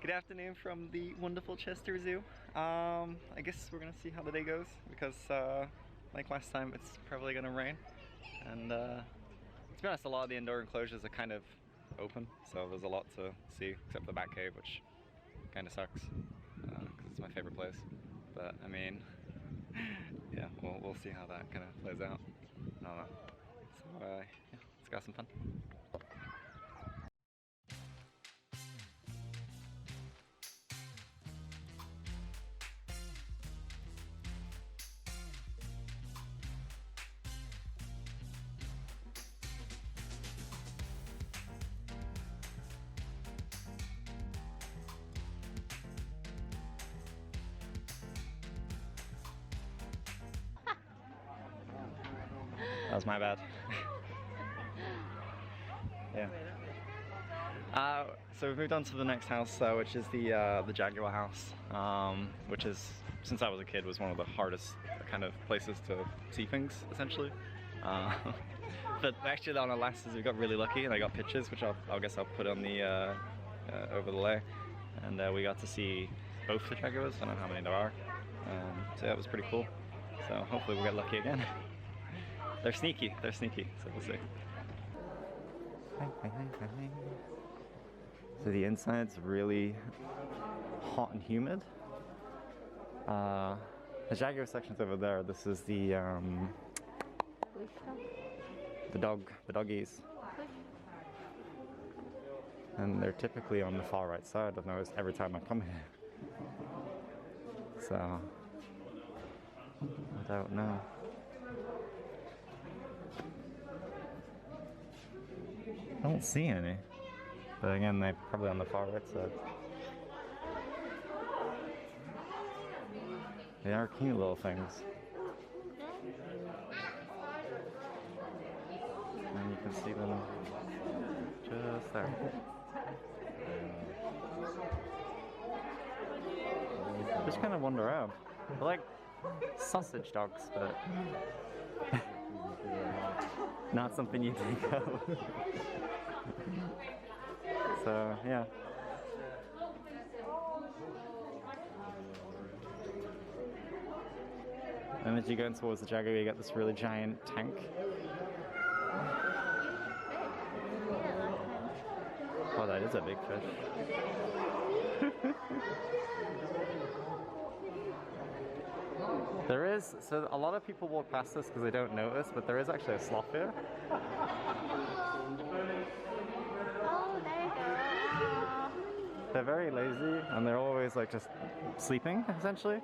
Good afternoon from the wonderful Chester Zoo. I guess we're gonna see how the day goes because, like last time, it's probably gonna rain. And to be honest, a lot of the indoor enclosures are kind of open, so there's a lot to see except the back cave, which kind of sucks because it's my favorite place. But I mean, yeah, we'll see how that kind of plays out. I don't know. So yeah, let's go have some fun. That was my bad. Yeah. So we've moved on to the next house, which is the Jaguar house, which is, since I was a kid, was one of the hardest kind of places to see things, essentially. But actually on the last we got really lucky and I got pictures, which I guess I'll put on the over the layer. And we got to see both the Jaguars. I don't know how many there are. So that was pretty cool. So hopefully we'll get lucky again. They're sneaky, so we'll see. So the inside's really hot and humid. The Jaguar section's over there. This is the doggies. And they're typically on the far right side, I've noticed every time I come here. So I don't know. I don't see any. But again, they're probably on the far right side. They are cute little things. And you can see them just there. Just kind of wander around. They're like sausage dogs, but not something you think of. So, yeah. And as you go in towards the Jaguar, you get this really giant tank. Oh, that is a big fish. There is, so a lot of people walk past this because they don't notice, but there is actually a sloth here. Oh, there you go. They're very lazy and they're always like just sleeping, essentially.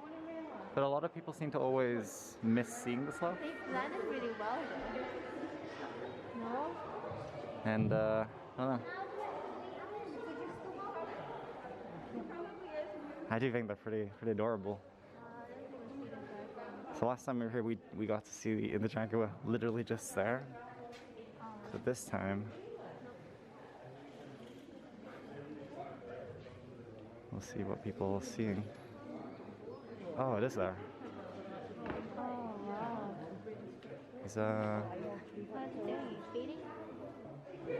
But a lot of people seem to always miss seeing the sloth. They landed really well though. No? And I don't know. I do think they're pretty adorable. So last time we were here, we got to see the Jaguar literally just there. But this time, we'll see what people are seeing. Oh, it is there. Oh, wow. He's What's doing? Feeding? You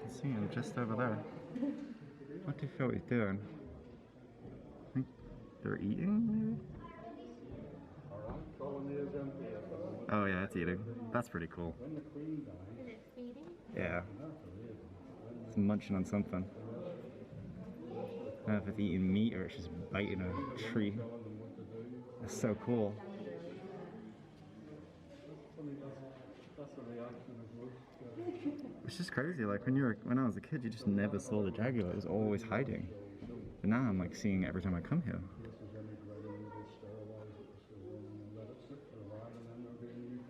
can see him just over there. What do you feel he's doing? I think they're eating, maybe? Oh yeah, it's eating. That's pretty cool. Is it feeding? Yeah. It's munching on something. I don't know if it's eating meat or it's just biting a tree. That's so cool. It's just crazy, like when I was a kid you just never saw the Jaguar, it was always hiding. But now I'm like seeing it every time I come here.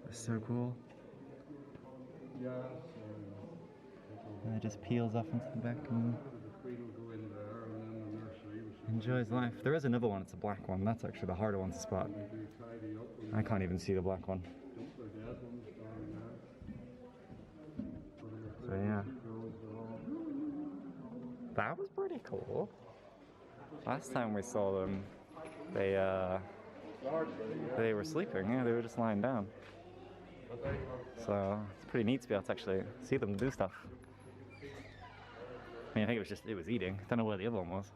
It's so cool. And it just peels off into the back and enjoys life. There is another one, it's a black one. That's actually the harder one to spot. I can't even see the black one. So yeah. That was pretty cool. Last time we saw them, they were sleeping, yeah, they were just lying down. So it's pretty neat to be able to actually see them do stuff. mean, I think it was eating. Don't know where the other one was.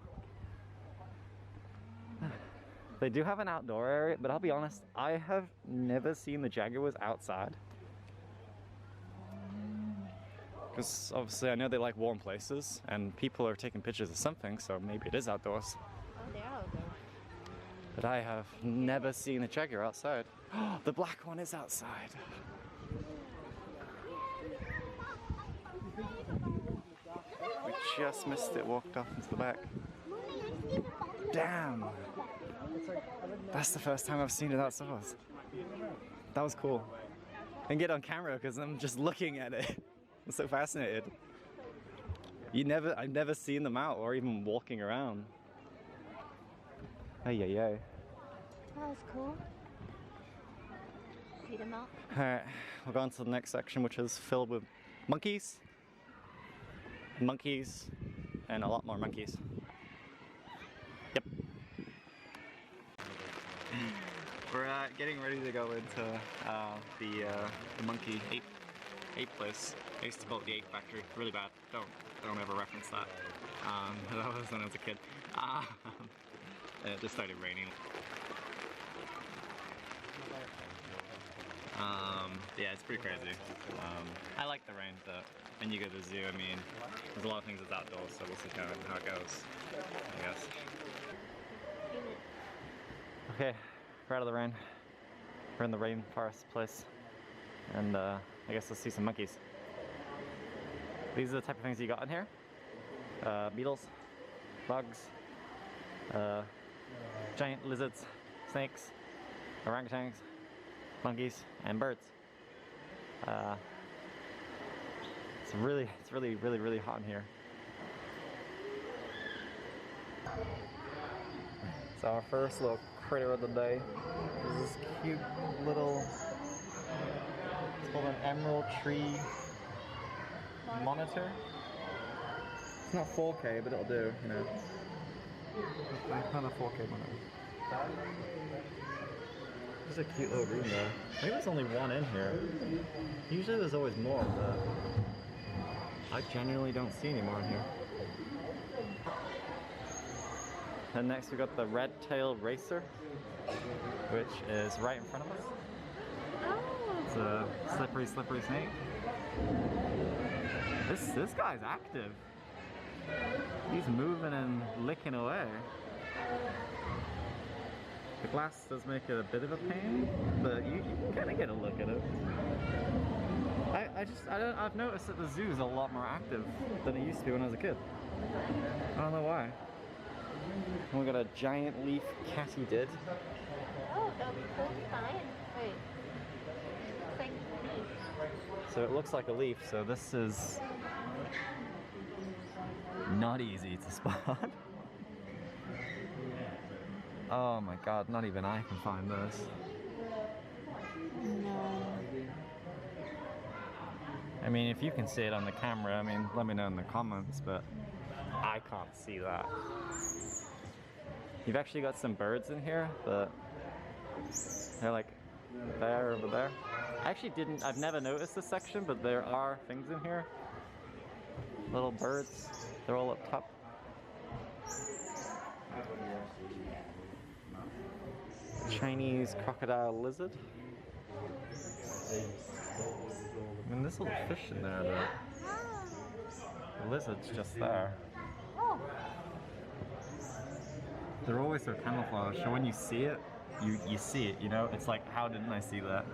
They do have an outdoor area, but I'll be honest, I have never seen the jaguars outside. Because obviously I know they like warm places, and people are taking pictures of something, so maybe it is outdoors. Oh, they're outdoors. But I have never seen a jaguar outside. The black one is outside. We just missed it, walked off into the back. Damn! That's the first time I've seen it outdoors. That was cool. I can get on camera because I'm just looking at it. I'm so fascinated. I've never seen them out or even walking around. Ay, ay, ay. That was cool. See them out? Alright, we'll go on to the next section, which is filled with monkeys, and a lot more monkeys. Yep. We're getting ready to go into the monkey ape place. I used to call it the ape factory. Really bad. Don't ever reference that. That was when I was a kid. It just started raining. Yeah, it's pretty crazy. I like the rain, but when you go to the zoo, I mean, there's a lot of things that's outdoors, so we'll see kind of how it goes, I guess. Okay, we're out of the rain. We're in the rainforest place, and I guess let's see some monkeys. These are the type of things you got in here. Beetles, bugs, giant lizards, snakes, orangutans, monkeys, and birds. It's really hot in here. So our first little critter of the day is this cute little, it's called an emerald tree monitor. It's not 4K, but it'll do, you know. It's not a 4K monitor. Just a cute little room though. Maybe there's only one in here. Usually there's always more, but I genuinely don't see any more in here. And next we got the red-tailed racer, which is right in front of us. Oh. It's a slippery snake. This guy's active. He's moving and licking away. The glass does make it a bit of a pain, but you can kind of get a look at it. I've noticed that the zoo is a lot more active than it used to be when I was a kid. I don't know why. And we got a giant leaf katydid. Oh, that'll be cool to find. Wait. It's like a leaf. So it looks like a leaf, so this is not easy to spot. Oh my god, not even I can find this. No. I mean, if you can see it on the camera, I mean, let me know in the comments, but I can't see that. You've actually got some birds in here, but they're like there, over there. I've never noticed this section, but there are things in here. Little birds, they're all up top. Chinese crocodile lizard. I mean, there's a little fish in there though. The lizard's just there. Oh. They're always so camouflaged, so when you see it, you see it, you know? It's like, how didn't I see that?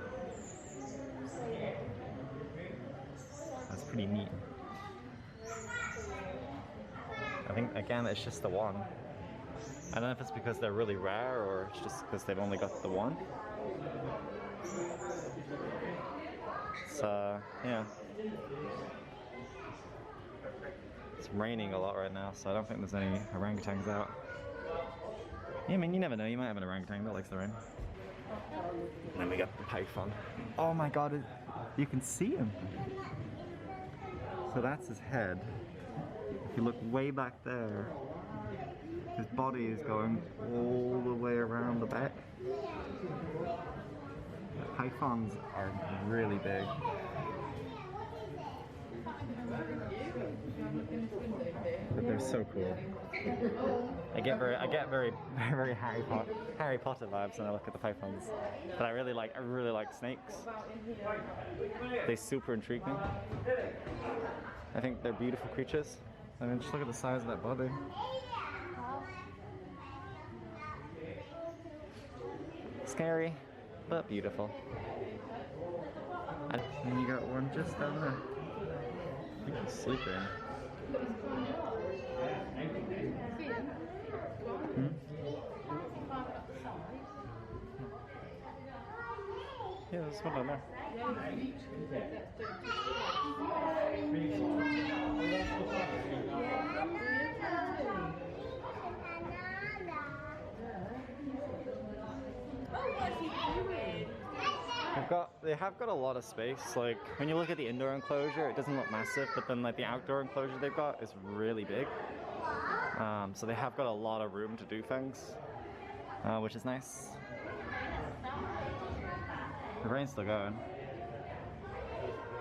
That's pretty neat. I think, again, it's just the one. I don't know if it's because they're really rare or it's just because they've only got the one. So, yeah. It's raining a lot right now, so I don't think there's any orangutans out. Yeah, I mean, you never know, you might have an orangutan that likes the rain. And then we got the python. Oh my god, you can see him! So that's his head. If you look way back there, his body is going all the way around the back. The pythons are really big. They're so cool. I get very Harry Potter vibes when I look at the pythons. But I really like snakes. They super intrigue me. I think they're beautiful creatures. I mean, just look at the size of that body. Scary, but beautiful. And you got one just down there. I think he's sleeping. Yeah, there's one down there. They have got a lot of space. Like when you look at the indoor enclosure, it doesn't look massive, but then like the outdoor enclosure they've got is really big. So they have got a lot of room to do things, which is nice. The rain's still going,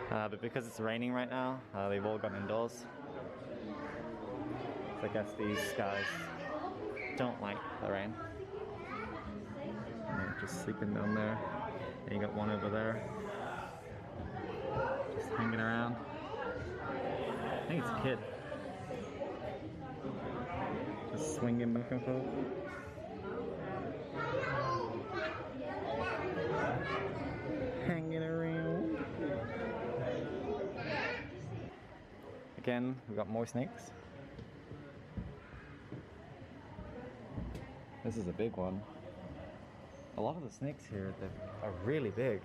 but because it's raining right now, they've all gone indoors. So I guess these guys don't like the rain. And they're just sleeping down there. And you got one over there, just hanging around. I think it's a kid. Just swinging back and forth. Hanging around. Again, we got more snakes. This is a big one. A lot of the snakes here are really big.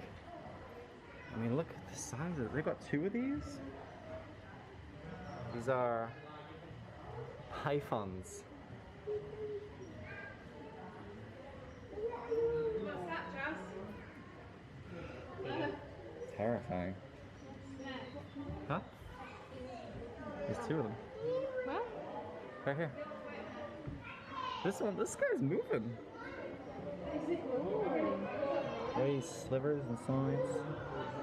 I mean, look at the size of it. They've got two of these. These are pythons. Terrifying. Huh? There's two of them. What? Right here. This guy's moving. Very slivers and sides.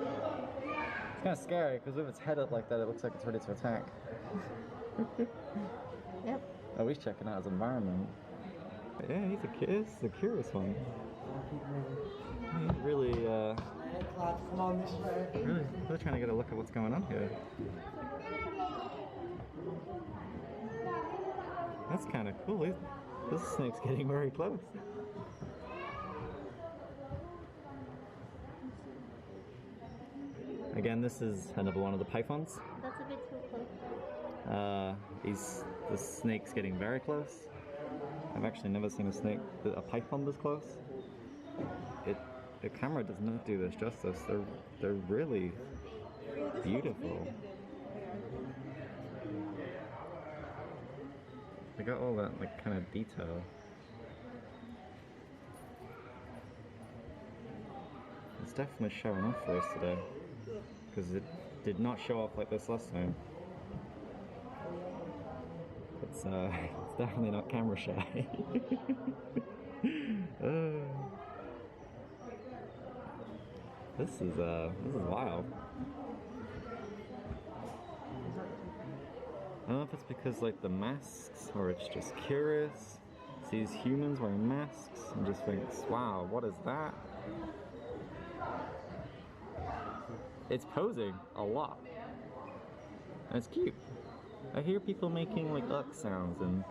It's kind of scary because with its head up like that, it looks like it's ready to attack. Yep. Oh, he's checking out his environment. Yeah, he's a curious one. He's really trying to get a look at what's going on here. That's kind of cool. This snake's getting very close. Again, this is another one of the pythons. That's a bit too close. The snake's getting very close. I've actually never seen a python this close. The camera does not do this justice. They're really beautiful. They got all that like kind of detail. It's definitely showing off for us today, because it did not show off like this last time. It's definitely not camera shy. This is wild. I don't know if it's because like the masks, or it's just curious. Sees humans wearing masks and just thinks, wow, what is that? It's posing a lot. And it's cute. I hear people making like ugh sounds and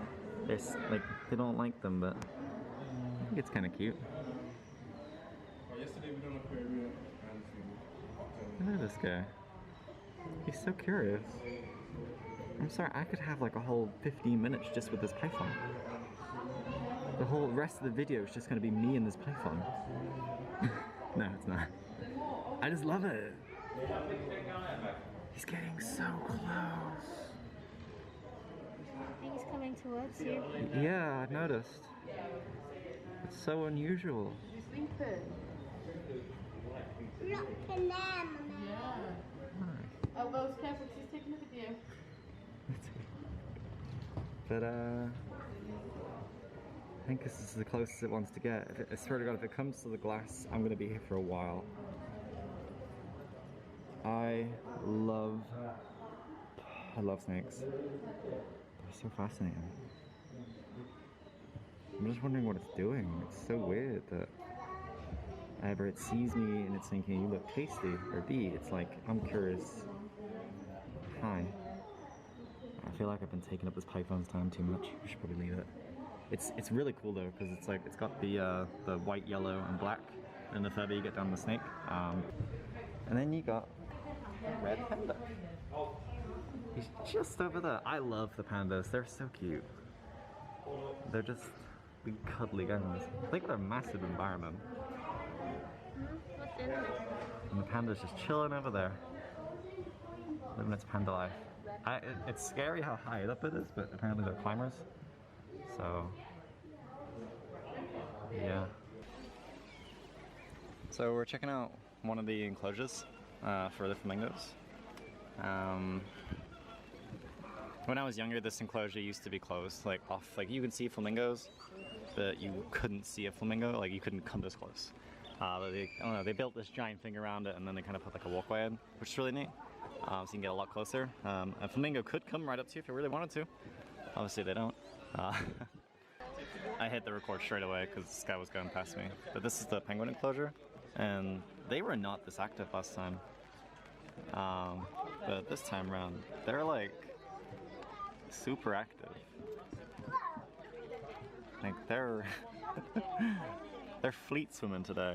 they don't like them, but I think it's kind of cute. Look at this guy. He's so curious. I'm sorry, I could have like a whole 15 minutes just with this python. The whole rest of the video is just going to be me and this python. No, it's not. I just love it. He's getting so close. I think he's coming towards you. Yeah, I've noticed. It's so unusual. Look at them. Oh, well, careful, she's taking a video. But I think this is the closest it wants to get. I swear to God, if it comes to the glass, I'm going to be here for a while. I love snakes. It's so fascinating. I'm just wondering what it's doing. It's so weird that either it sees me and it's thinking you look tasty, or B, it's like, I'm curious. Hi. I feel like I've been taking up this python's time too much. We should probably leave it. It's really cool though, because it's like, it's got the white, yellow, and black, and the further you get down the snake. And then you got a red panda. He's just over there. I love the pandas. They're so cute. They're just big cuddly guys. Think of their massive environment. What's in it? And the panda's just chilling over there, living its panda life. It's scary how high up it is, but apparently they're climbers. So, yeah. So we're checking out one of the enclosures for the flamingos. When I was younger, this enclosure used to be closed, like off. Like you could see flamingos, but you couldn't see a flamingo. Like you couldn't come this close. I don't know, they built this giant thing around it, and then they kind of put like a walkway in, which is really neat. So you can get a lot closer. A flamingo could come right up to you if it really wanted to. Obviously they don't. I hit the record straight away because this guy was going past me. But this is the penguin enclosure, and they were not this active last time. But this time around, they're like super active. Like they're they're fleet swimming today.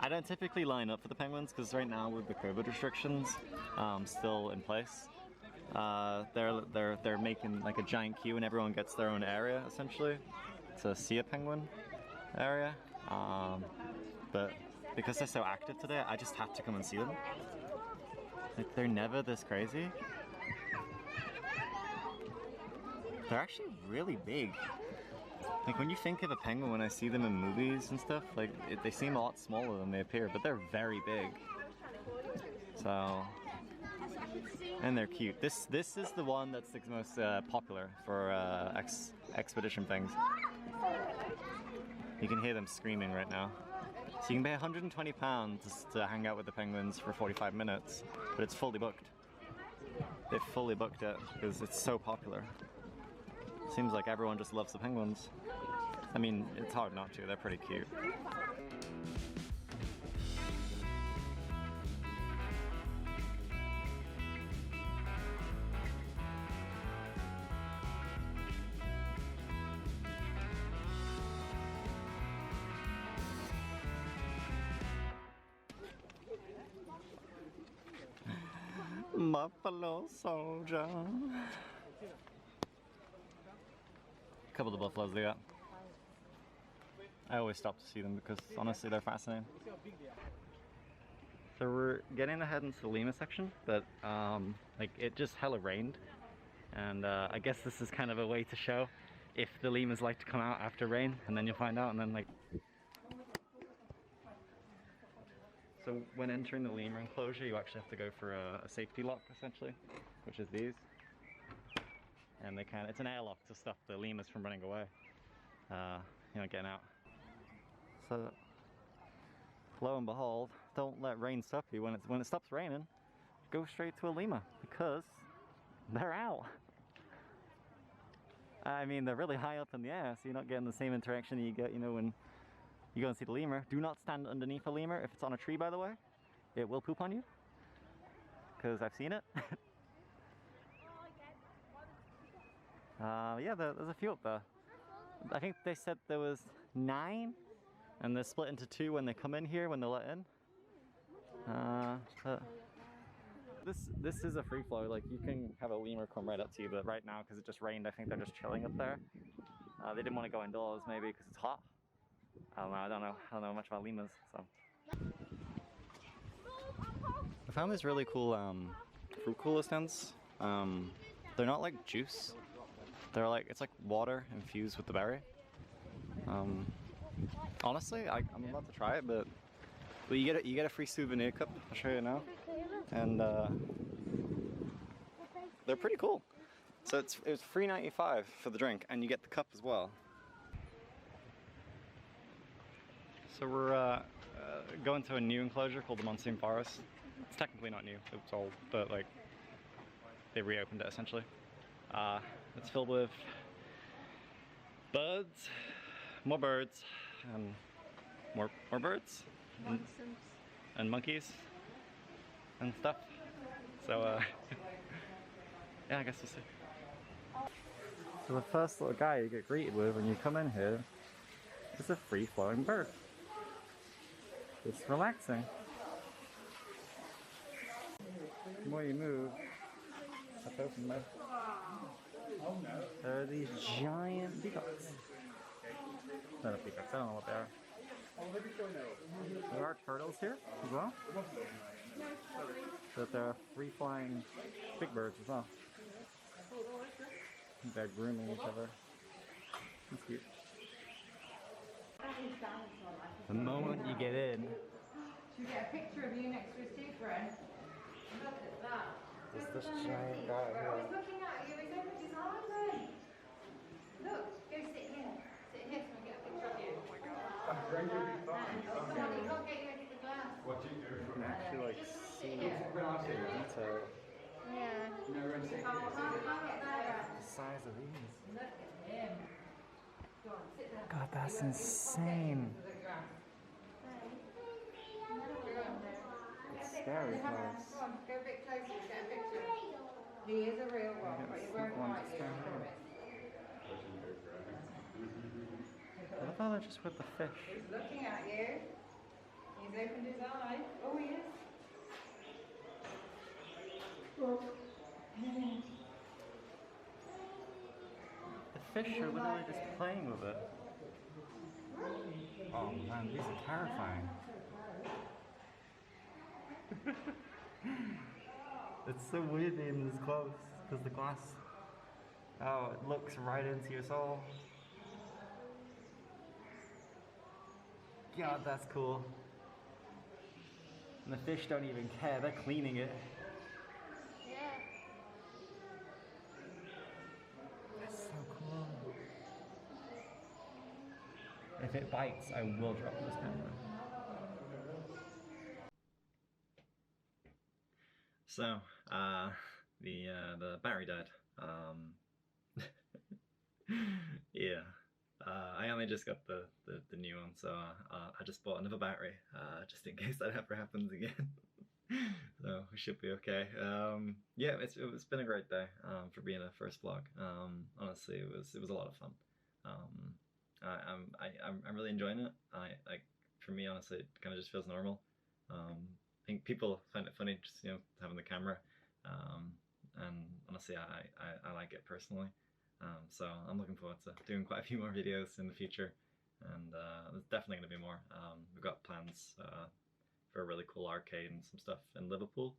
I don't typically line up for the penguins because right now with the COVID restrictions still in place, they're making like a giant queue and everyone gets their own area essentially to see a penguin area. But because they're so active today, I just had to come and see them. Like they're never this crazy. They're actually really big. Like when you think of a penguin, when I see them in movies and stuff, like they seem a lot smaller than they appear, but they're very big. So, and they're cute. This is the one that's the most popular for expedition things. You can hear them screaming right now. So you can pay £120 to hang out with the penguins for 45 minutes, but it's fully booked. They've fully booked it because it's so popular. Seems like everyone just loves the penguins. I mean, it's hard not to, they're pretty cute. Buffalo soldier. Couple of the buffaloes they got. I always stop to see them because honestly they're fascinating. So we're getting ahead into the lemur section, but like it just hella rained, and I guess this is kind of a way to show if the lemurs like to come out after rain, and then you'll find out. And then like, so when entering the lemur enclosure, you actually have to go for a safety lock essentially, which is these. And they can, it's an airlock to stop the lemurs from running away, you know, getting out. So, lo and behold, don't let rain stop you. When it stops raining, go straight to a lemur because they're out. I mean, they're really high up in the air, so you're not getting the same interaction you get, you know, when you go and see the lemur. Do not stand underneath a lemur if it's on a tree, by the way. It will poop on you, because I've seen it. Yeah, there's a few up there. I think they said there was 9, and they're split into 2 when they come in here, when they're let in. This is a free flow. Like you can have a lemur come right up to you, but right now because it just rained, I think they're just chilling up there. They didn't want to go indoors, maybe because it's hot. I don't know much about lemurs. So I found this really cool fruit cooler stands. They're not like juice. They're like, it's like water infused with the berry. Honestly, I'm about to try it, but you get a free souvenir cup. I'll show you now, and they're pretty cool. So it was $3.95 for the drink, and you get the cup as well. So we're going to a new enclosure called the Monsoon Forest. It's technically not new; it's old, but like they reopened it essentially. It's filled with birds, more birds, and more birds, Nonsense. and monkeys and stuff. So yeah, I guess we'll see. So the first little guy you get greeted with when you come in here is a free-flowing bird. It's relaxing. The more you move, up open mouth. There are these giant peacocks. Not a peacocks, I don't know what they are. There are turtles here as well. But there are free-flying big birds as well. They're grooming each other. That's cute. The moment you get in, Should we get a picture of you next to his teeth, Ren? Look at that. there's this giant guy He's here. looking at you, he's opened his eyes, Ren. Look, go sit here. Sit here so we get a picture of you. Oh my god. Come on, you can't get you into the glass. You can actually like see detail. Yeah. The size of these. Look at him. Go on, sit there. God, that's insane. To the grass. It's scary close. Come on, go a bit closer, get a picture. He is a real one, but he won't bite you, I promise. I love how they're just with the fish. He's looking at you. He's opened his eye. Oh, he is. The fish are literally just playing with it. Oh man, these are terrifying. It's so weird being this close because the glass, oh, it looks right into your soul. God, that's cool. And the fish don't even care, they're cleaning it. Yeah. That's so cool. If it bites, I will drop this camera. So, the battery died. Yeah. I only just got the new one, so I just bought another battery, just in case that ever happens again. So we should be okay. Yeah, it's been a great day for being a first vlog. Honestly, it was a lot of fun. I'm really enjoying it. For me, honestly, it kind of just feels normal. I think people find it funny just having the camera, and honestly, I like it personally. So I'm looking forward to doing quite a few more videos in the future, and there's definitely going to be more. We've got plans for a really cool arcade and some stuff in Liverpool.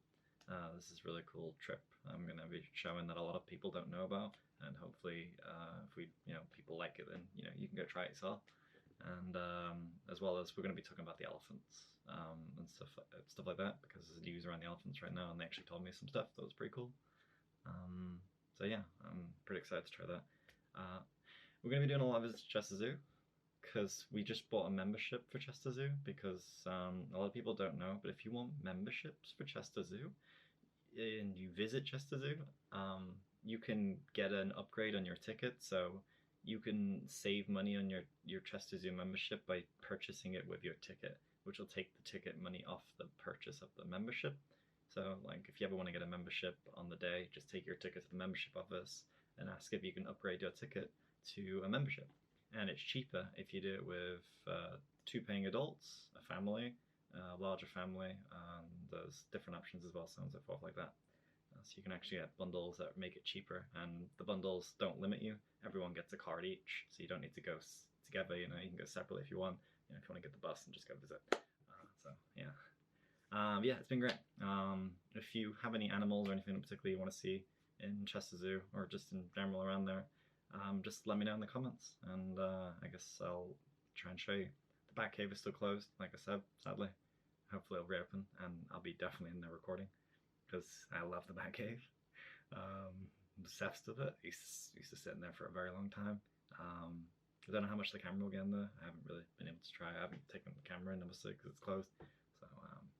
This is a really cool trip. I'm going to be showing that a lot of people don't know about, and hopefully, if we, people like it, then you can go try it yourself. And as well as we're going to be talking about the elephants and stuff like that, because there's news around the elephants right now, and they actually told me some stuff that was pretty cool. So yeah, I'm pretty excited to try that. We're going to be doing a lot of visits to Chester Zoo, because we just bought a membership for Chester Zoo, because a lot of people don't know, but if you want memberships for Chester Zoo and you visit Chester Zoo, you can get an upgrade on your ticket, so you can save money on your Chester Zoo membership by purchasing it with your ticket, which will take the ticket money off the purchase of the membership. So like if you ever want to get a membership on the day, just take your ticket to the membership office and ask if you can upgrade your ticket to a membership. And it's cheaper if you do it with 2 paying adults, a family, a larger family, and there's different options as well, so on and so forth like that. So you can actually get bundles that make it cheaper, and the bundles don't limit you. Everyone gets a card each, so you don't need to go together. You can go separately if you want. If you want to get the bus and just go visit. So yeah. Yeah, it's been great. If you have any animals or anything in particular you want to see in Chester Zoo, or just in general around there, just let me know in the comments, and I guess I'll try and show you. The Bat Cave is still closed, like I said, sadly. Hopefully it'll reopen, and I'll be definitely in there recording, because I love the Bat Cave. I'm obsessed with it. I used to sit in there for a very long time. I don't know how much the camera will get in there. I haven't really been able to try. I haven't taken the camera in, obviously, because it's closed. So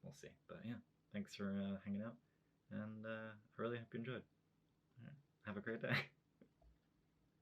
we'll see. But yeah, thanks for hanging out, and I really hope you enjoyed. Have a great day.